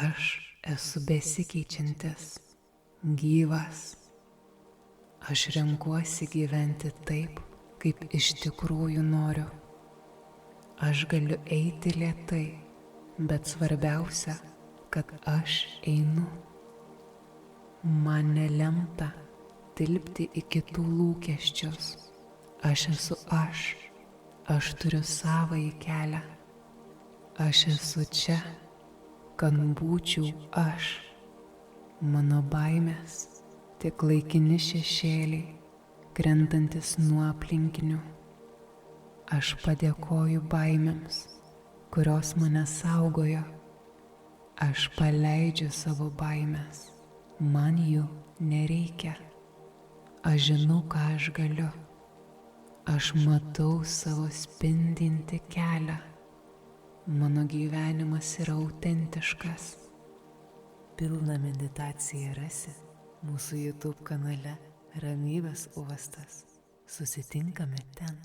Aš esu besikeičiantis, gyvas. Aš renkuosi gyventi taip, kaip iš tikrųjų noriu. Aš galiu eiti lėtai, bet svarbiausia, kad aš einu. Man nelemta tilpti į kitų lūkesčius. Aš esu aš turiu savąjį kelią. Aš esu čia, kad būčiau aš. Mano baimės tik laikini šešėliai, krentantis nuo aplinkinių. Aš padėkoju baimėms, kurios mane saugojo. Aš paleidžiu savo baimės, man jų nereikia. Aš žinau, ką aš galiu. Aš matau savo spindintį kelią. Mano gyvenimas yra autentiškas. Pilną meditaciją rasi mūsų YouTube kanale Ramybės uostas. Susitinkame ten.